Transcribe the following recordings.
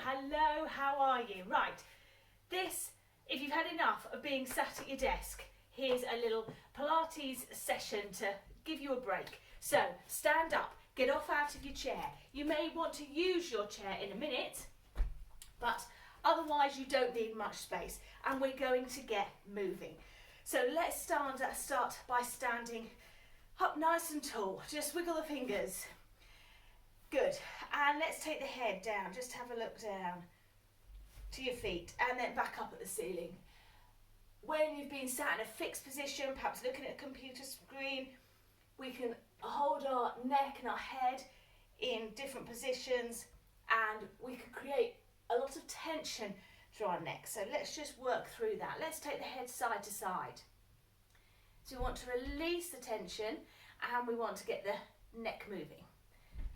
hello, how are you? Right, this, if you've had enough of being sat at your desk, here's a little Pilates session to give you a break. So stand up, get off out of your chair. You may want to use your chair in a minute, but otherwise you don't need much space, and we're going to get moving. So let's start by standing up nice and tall. Just wiggle the fingers. Good. And let's take the head down. Just have a look down to your feet and then back up at the ceiling. When you've been sat in a fixed position, perhaps looking at a computer screen, we can hold our neck and our head in different positions, and we can create a lot of tension through our neck. So let's just work through that. Let's take the head side to side. So we want to release the tension, and we want to get the neck moving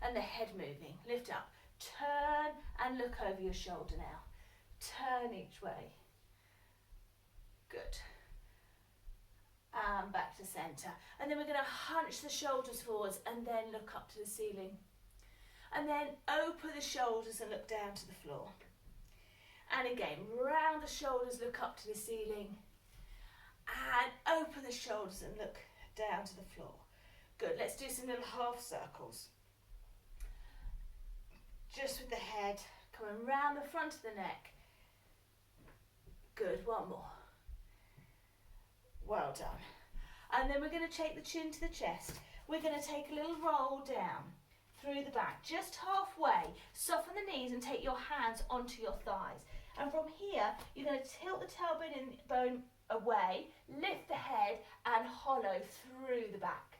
and the head moving. Lift up, turn and look over your shoulder now. Turn each way. Good. And back to centre. And then we're going to hunch the shoulders forwards and then look up to the ceiling. And then open the shoulders and look down to the floor. And again, round the shoulders, look up to the ceiling. And open the shoulders and look down to the floor. Good, let's do some little half circles. Just with the head coming round the front of the neck. Good, one more. Well done. And then we're going to take the chin to the chest. We're going to take a little roll down through the back, just halfway. Soften the knees and take your hands onto your thighs. And from here, you're going to tilt the tailbone away, lift the head and hollow through the back.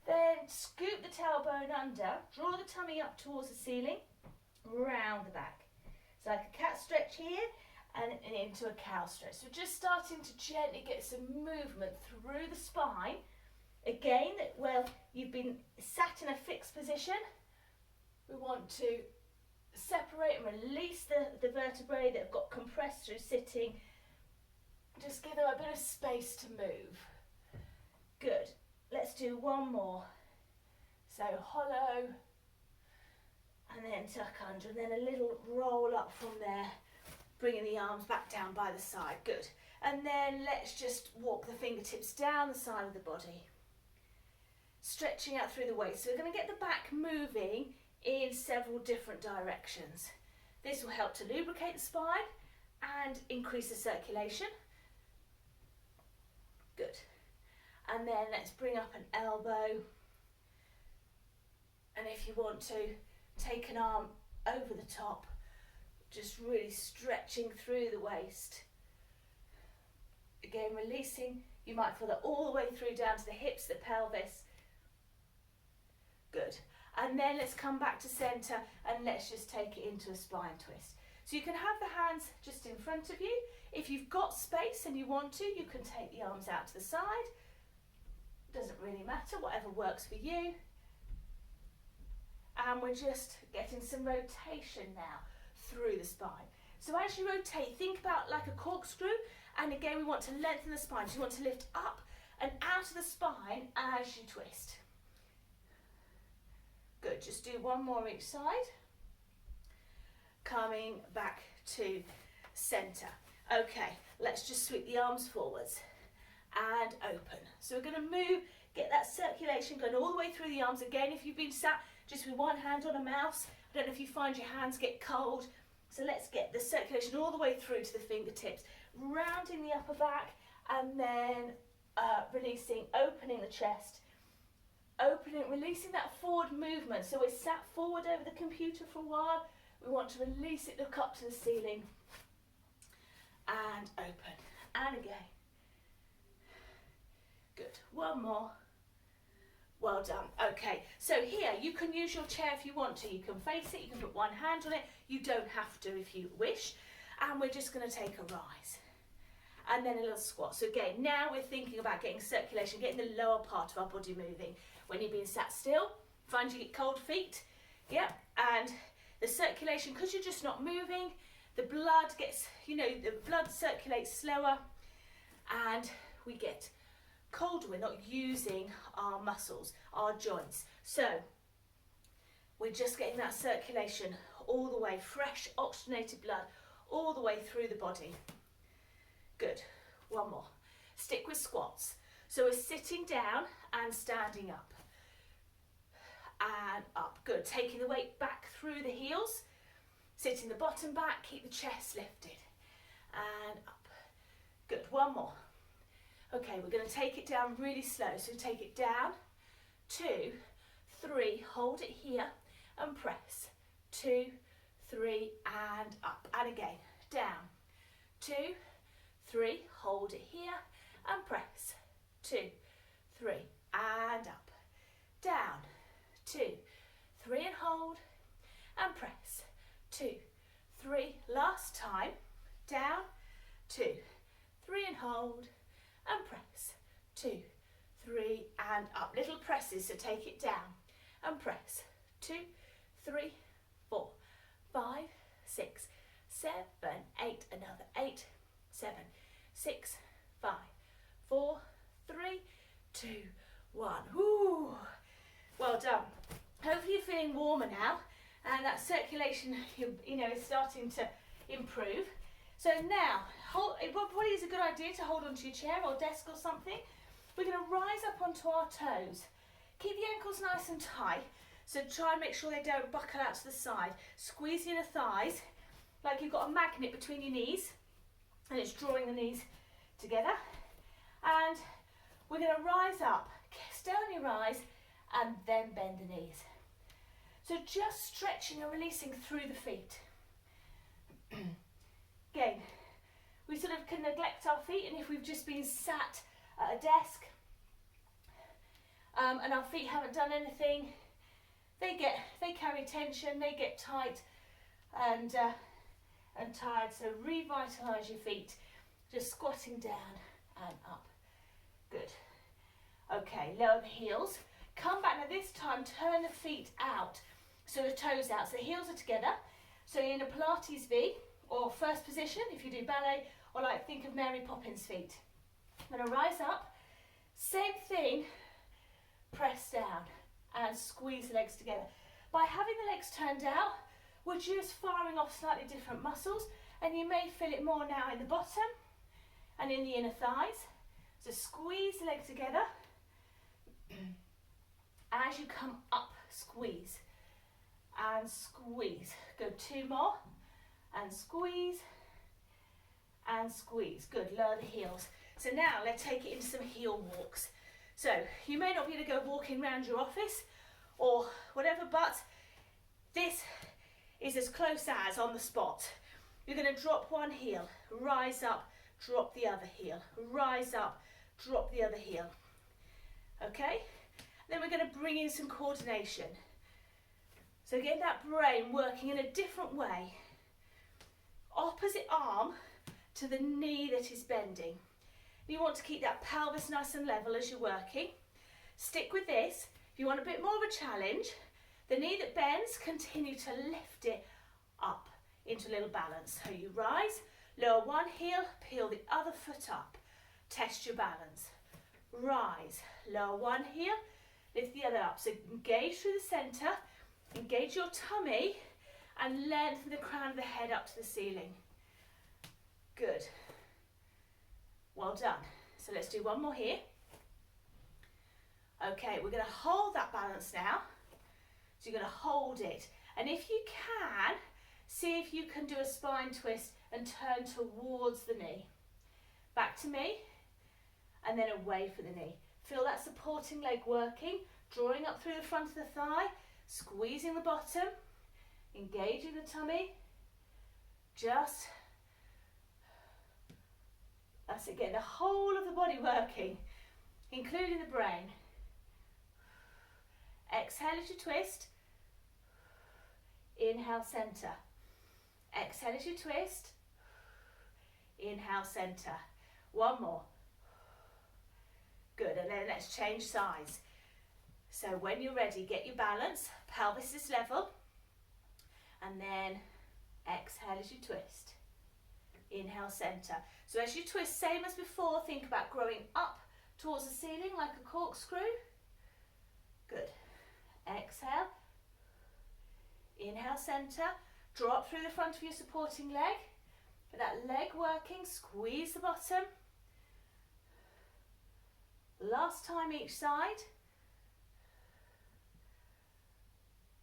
Then scoop the tailbone under, draw the tummy up towards the ceiling, round the back. It's like a cat stretch here and into a cow stretch. So just starting to gently get some movement through the spine. Again, well, you've been sat in a fixed position. We want to separate and release the vertebrae that have got compressed through sitting. Just give them a bit of space to move. Good. Let's do one more. So hollow and then tuck under, and then a little roll up from there, bringing the arms back down by the side. Good. And then let's just walk the fingertips down the side of the body, stretching out through the waist. So we're going to get the back moving in several different directions. This will help to lubricate the spine and increase the circulation. Good. And then let's bring up an elbow. And if you want to, take an arm over the top, just really stretching through the waist. Again, releasing. You might feel that all the way through down to the hips, the pelvis. Good. And then let's come back to centre and let's just take it into a spine twist. So you can have the hands just in front of you. If you've got space and you want to, you can take the arms out to the side. Doesn't really matter, whatever works for you. And we're just getting some rotation now through the spine. So as you rotate, think about like a corkscrew, and again we want to lengthen the spine. So you want to lift up and out of the spine as you twist. Good, just do one more each side. Coming back to centre. Okay, let's just sweep the arms forwards and open. So we're going to move, get that circulation going all the way through the arms. Again, if you've been sat just with one hand on a mouse, I don't know if you find your hands get cold. So let's get the circulation all the way through to the fingertips, rounding the upper back, and then releasing, opening the chest, opening, releasing that forward movement. So we're sat forward over the computer for a while. We want to release it, look up to the ceiling, and open, and again. Good, one more. Well done. Okay, so here you can use your chair if you want to. You can face it, you can put one hand on it. You don't have to if you wish. And we're just going to take a rise. And then a little squat. So again, now we're thinking about getting circulation, getting the lower part of our body moving. When you're being sat still, find you get cold feet. Yep, and the circulation, because you're just not moving, the blood gets, the blood circulates slower and we get colder. We're not using our muscles, our joints. So we're just getting that circulation all the way, fresh oxygenated blood all the way through the body. Good. One more. Stick with squats. So we're sitting down and standing up. And up. Good. Taking the weight back through the heels. Sitting the bottom back. Keep the chest lifted. And up. Good. One more. Okay, we're going to take it down really slow. So take it down. 2, 3. Hold it here and press. 2, 3 and up. And again. Down. 2, 3. Hold it here and press. 2, 3 and up. Down. 2, 3 and hold and press. 2, 3. Last time. Down. 2, 3 and hold and press. 2, 3 and up. Little presses, so take it down and press. 2, 3, 4, 5, 6, 7, 8. Another 8, 7, 6, 5, 4, 3, 2, 1. Woo! Well done. Hopefully you're feeling warmer now and that circulation, is starting to improve. So now, it probably is a good idea to hold onto your chair or desk or something. We're going to rise up onto our toes. Keep the ankles nice and tight, so try and make sure they don't buckle out to the side. Squeeze the inner thighs like you've got a magnet between your knees and it's drawing the knees together. And we're going to rise up, stay on your rise and then bend the knees. So just stretching and releasing through the feet. Again, we sort of can neglect our feet, and if we've just been sat at a desk and our feet haven't done anything, they carry tension, they get tight and tired. So revitalise your feet, just squatting down and up. Good. Okay, lower the heels. Come back now. This time, turn the feet out, so the toes out. So the heels are together. So you're in a Pilates V, or first position if you do ballet, or like think of Mary Poppins feet. I'm going to rise up. Same thing. Press down and squeeze the legs together. By having the legs turned out, we're just firing off slightly different muscles, and you may feel it more now in the bottom and in the inner thighs. So squeeze the legs together. As you come up, squeeze and squeeze. Go 2 more and squeeze and squeeze. Good, lower the heels. So now let's take it into some heel walks. So you may not be able to go walking around your office or whatever, but this is as close as on the spot. You're going to drop one heel, rise up, drop the other heel, rise up, drop the other heel. Okay? Then we're going to bring in some coordination. So get that brain working in a different way. Opposite arm to the knee that is bending. You want to keep that pelvis nice and level as you're working. Stick with this. If you want a bit more of a challenge, the knee that bends, continue to lift it up into a little balance. So you rise, lower one heel, peel the other foot up. Test your balance. Rise, lower one heel, lift the other up. So engage through the centre, engage your tummy and lengthen the crown of the head up to the ceiling. Good. Well done. So let's do one more here. Okay, we're going to hold that balance now. So you're going to hold it. And if you can, see if you can do a spine twist and turn towards the knee. Back to me and then away for the knee. Feel that supporting leg working, drawing up through the front of the thigh, squeezing the bottom, engaging the tummy. Just, that's it, get the whole of the body working, including the brain. Exhale as you twist. Inhale, centre. Exhale as you twist. Inhale, centre. One more. Good, and then let's change sides. So when you're ready, get your balance, pelvis is level, and then exhale as you twist. Inhale, centre. So as you twist, same as before, think about growing up towards the ceiling like a corkscrew. Good. Exhale. Inhale, centre. Drop through the front of your supporting leg. With that leg working, squeeze the bottom. Last time each side.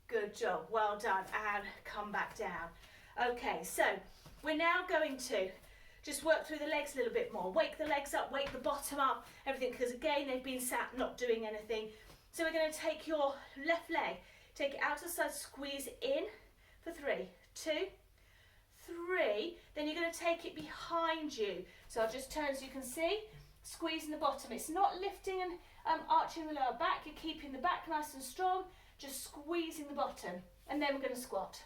Good job, well done, and come back down. Okay, so we're now going to just work through the legs a little bit more. Wake the legs up, wake the bottom up, everything, because again, they've been sat not doing anything. So we're going to take your left leg, take it out to the side, squeeze in for 3, 2, 3. Then you're going to take it behind you. So I'll just turn so you can see, squeezing the bottom. It's not lifting and arching the lower back, you're keeping the back nice and strong, just squeezing the bottom. And then we're going to squat.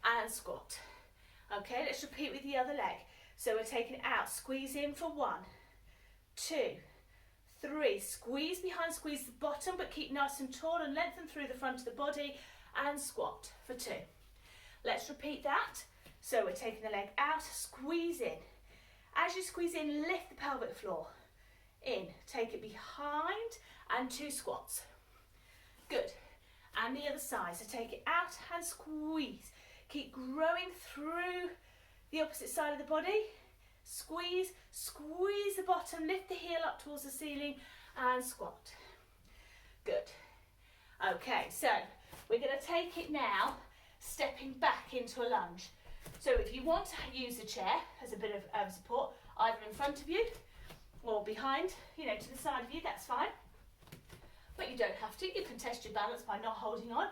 And squat. Okay, let's repeat with the other leg. So we're taking it out, squeeze in for 1, 2, 3, squeeze behind, squeeze the bottom, but keep nice and tall and lengthen through the front of the body, and squat for 2. Let's repeat that. So we're taking the leg out, squeeze in. As you squeeze in, lift the pelvic floor. In, take it behind, and 2 squats. Good. And the other side, so take it out and squeeze. Keep growing through the opposite side of the body. Squeeze, squeeze the bottom, lift the heel up towards the ceiling and squat. Good. Okay, so we're going to take it now, stepping back into a lunge. So if you want to use the chair as a bit of support, either in front of you or behind, you know, to the side of you, that's fine. But you don't have to. You can test your balance by not holding on.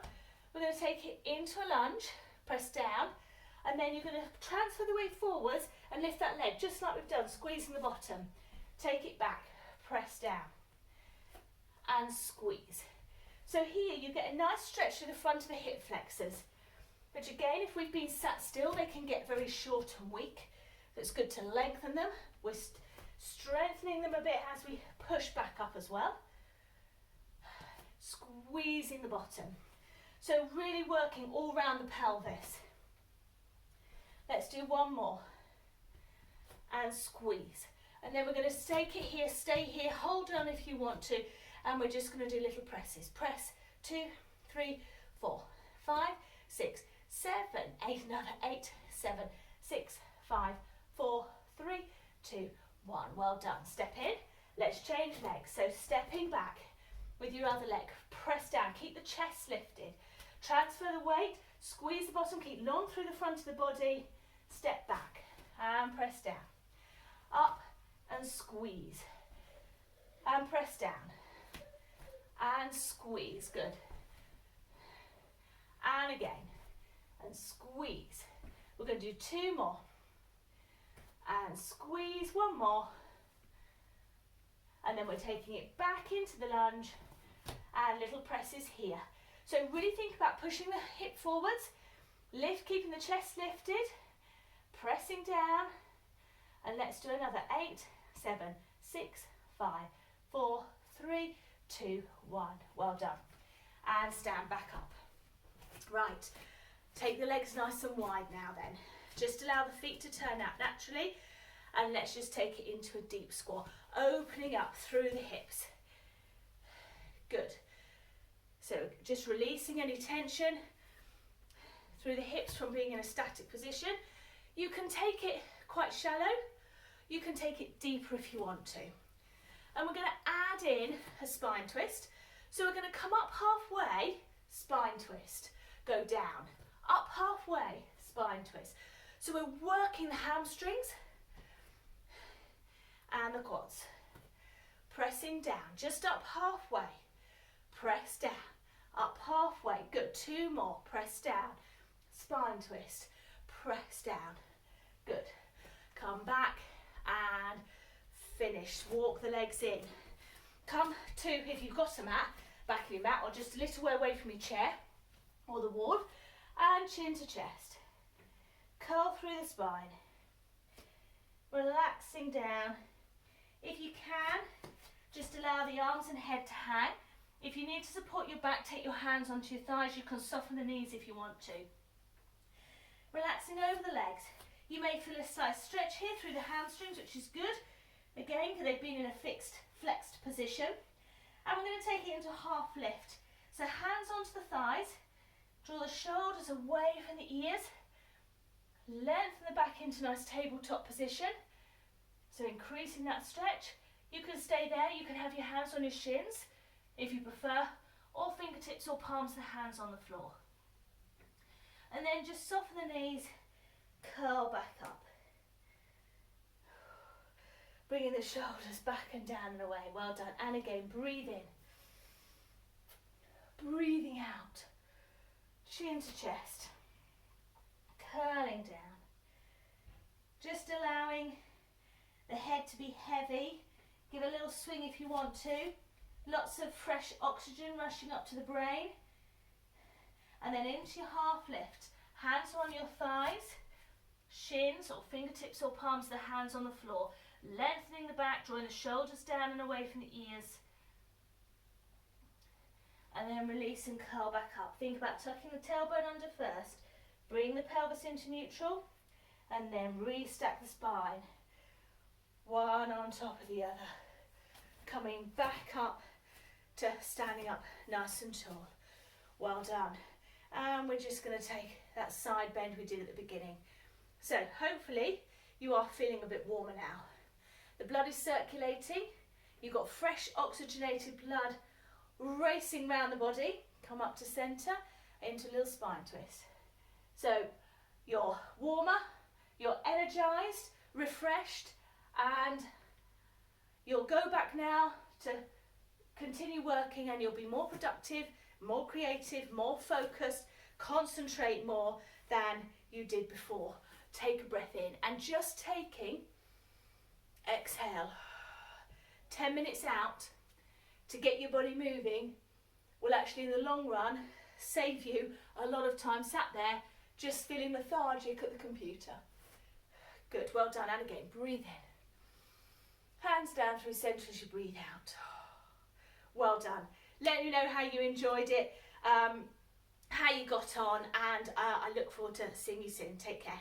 We're going to take it into a lunge. Press down, and then you're going to transfer the weight forwards and lift that leg just like we've done, squeezing the bottom. Take it back, press down and squeeze. So here you get a nice stretch to the front of the hip flexors, which again, if we've been sat still, they can get very short and weak. So it's good to lengthen them. We're strengthening them a bit as we push back up as well. Squeezing the bottom. So really working all around the pelvis. Let's do one more. And squeeze. And then we're going to take it here, stay here, hold on if you want to. And we're just going to do little presses. Press 2, 3, 4, 5, 6, 7, 8, another 8, 7, 6, 5, 4, 3, 2, 1. Well done. Step in. Let's change legs. So stepping back with your other leg. Press down. Keep the chest lifted. Transfer the weight, squeeze the bottom, keep long through the front of the body, step back and press down. Up and squeeze. And press down. And squeeze, good. And again. And squeeze. We're going to do 2 more. And squeeze, 1 more. And then we're taking it back into the lunge and little presses here. So really think about pushing the hip forwards, lift, keeping the chest lifted, pressing down, and let's do another 8, 7, 6, 5, 4, 3, 2, 1. Well done. And stand back up. Right, take the legs nice and wide now then. Just allow the feet to turn out naturally, and let's just take it into a deep squat, opening up through the hips. Good. So just releasing any tension through the hips from being in a static position. You can take it quite shallow. You can take it deeper if you want to. And we're going to add in a spine twist. So we're going to come up halfway, spine twist. Go down, up halfway, spine twist. So we're working the hamstrings and the quads. Pressing down, just up halfway. Press down. Up halfway, good, 2 more, press down, spine twist, press down, good. Come back and finish, walk the legs in. Come to, if you've got a mat, back of your mat or just a little way away from your chair or the wall, and chin to chest. Curl through the spine, relaxing down. If you can, just allow the arms and head to hang. If you need to support your back, take your hands onto your thighs. You can soften the knees if you want to. Relaxing over the legs. You may feel a slight stretch here through the hamstrings, which is good. Again, because they've been in a fixed, flexed position. And we're going to take it into half lift. So hands onto the thighs. Draw the the shoulders away from the ears. Lengthen the back into nice tabletop position. So increasing that stretch. You can stay there, you can have your hands on your shins if you prefer, or fingertips or palms of the hands on the floor. And then just soften the knees, curl back up. Bringing the shoulders back and down and away. Well done. And again, breathe in. Breathing out. Chin to chest. Curling down. Just allowing the head to be heavy. Give a little swing if you want to. Lots of fresh oxygen rushing up to the brain. And then into your half lift. Hands on your thighs. Shins or fingertips or palms of the hands on the floor. Lengthening the back, drawing the shoulders down and away from the ears. And then release and curl back up. Think about tucking the tailbone under first. Bring the pelvis into neutral. And then restack the spine. One on top of the other. Coming back up to standing up nice and tall. Well done. And we're just going to take that side bend we did at the beginning. So hopefully you are feeling a bit warmer now. The blood is circulating. You've got fresh oxygenated blood racing around the body. Come up to centre into a little spine twist. So you're warmer, you're energised, refreshed, and you'll go back now to continue working, and you'll be more productive, more creative, more focused, concentrate more than you did before. Take a breath in, and just taking, exhale, 10 minutes out to get your body moving will actually in the long run save you a lot of time sat there just feeling lethargic at the computer. Good, well done. And again, breathe in. Hands down through centre as you breathe out. Well done. Let me know how you enjoyed it, how you got on, and I look forward to seeing you soon. Take care.